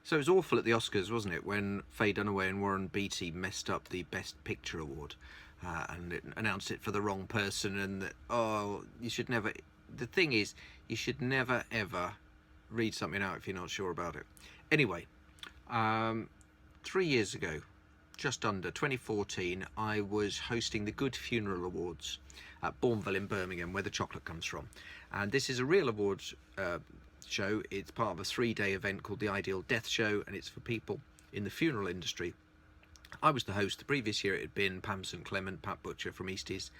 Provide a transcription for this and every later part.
So it was awful at the Oscars, wasn't it, when Faye Dunaway and Warren Beatty messed up the Best Picture award and it announced it for the wrong person, and that, oh, you should never... The thing is, you should never, ever read something out if you're not sure about it. Anyway, 3 years ago, just under 2014, I was hosting the Good Funeral Awards at Bournville in Birmingham, where the chocolate comes from. And this is a real awards show. It's part of a 3-day event called the Ideal Death Show, and it's for people in the funeral industry. I was the host. The previous year it had been Pam St Clement, Pat Butcher from Easties,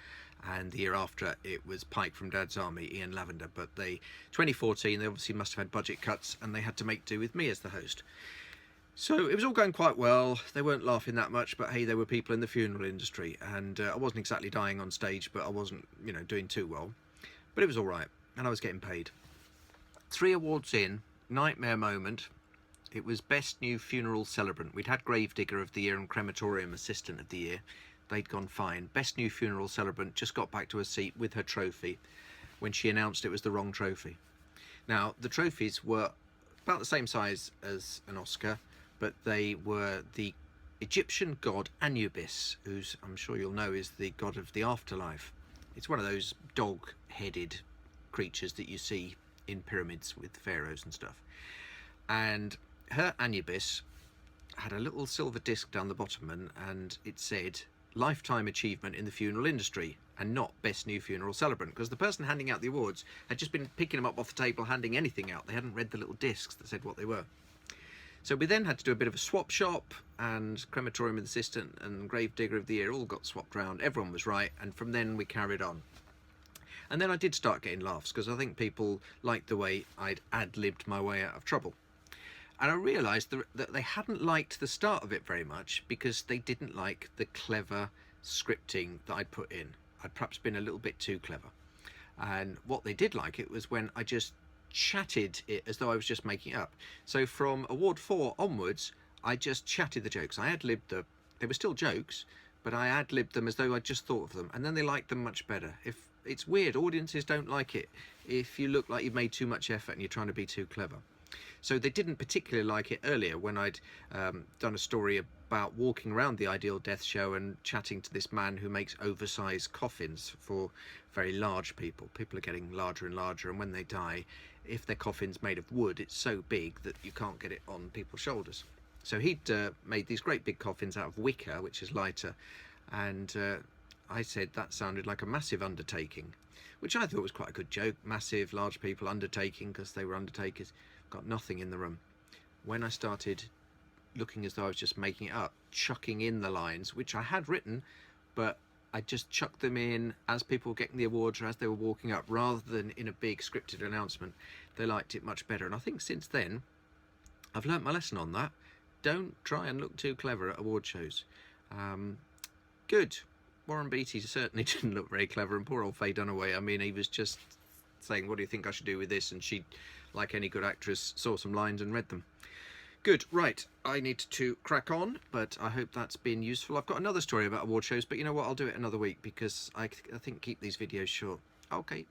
and the year after it was Pike from Dad's Army, Ian Lavender. But 2014, they obviously must have had budget cuts and they had to make do with me as the host. So it was all going quite well. They weren't laughing that much, but hey, there were people in the funeral industry, and I wasn't exactly dying on stage, but I wasn't, you know, doing too well. But it was all right, and I was getting paid. 3 awards in, nightmare moment. It was Best New Funeral Celebrant. We'd had Gravedigger of the Year and Crematorium Assistant of the Year. They'd gone fine. Best New Funeral Celebrant just got back to her seat with her trophy when she announced it was the wrong trophy. Now, the trophies were about the same size as an Oscar, but they were the Egyptian god Anubis, who's, I'm sure you'll know, is the god of the afterlife. It's one of those dog-headed creatures that you see in pyramids with pharaohs and stuff. And her Anubis had a little silver disc down the bottom, and it said Lifetime Achievement in the Funeral Industry, and not Best New Funeral Celebrant, because the person handing out the awards had just been picking them up off the table, handing anything out. They hadn't read the little discs that said what they were. So we then had to do a bit of a swap shop, and Crematorium Assistant and Gravedigger of the Year all got swapped round. Everyone was right, and from then we carried on. And then I did start getting laughs, because I think people liked the way I'd ad-libbed my way out of trouble. And I realised that they hadn't liked the start of it very much, because they didn't like the clever scripting that I'd put in. I'd perhaps been a little bit too clever. And what they did like it was when I just chatted it as though I was just making it up. So from Award 4 onwards, I just chatted the jokes. I ad-libbed them. They were still jokes, but I ad-libbed them as though I just thought of them. And then they liked them much better. It's weird, audiences don't like it if you look like you've made too much effort and you're trying to be too clever. So they didn't particularly like it earlier when I'd done a story about walking around the Ideal Death Show and chatting to this man who makes oversized coffins for very large people. People are getting larger and larger, and when they die, if their coffin's made of wood, it's so big that you can't get it on people's shoulders. So he'd made these great big coffins out of wicker, which is lighter, and I said that sounded like a massive undertaking, which I thought was quite a good joke. Massive, large people undertaking, because they were undertakers. Got nothing in the room. When I started looking as though I was just making it up, chucking in the lines, which I had written, but I just chucked them in as people were getting the awards or as they were walking up, rather than in a big scripted announcement, they liked it much better. And I think since then, I've learnt my lesson on that. Don't try and look too clever at award shows. Good. Warren Beatty certainly didn't look very clever, and poor old Faye Dunaway, I mean, he was just saying, what do you think I should do with this? And she, like any good actress, saw some lines and read them. Good, right, I need to crack on, but I hope that's been useful. I've got another story about award shows, but you know what, I'll do it another week, because I think keep these videos short. Okay.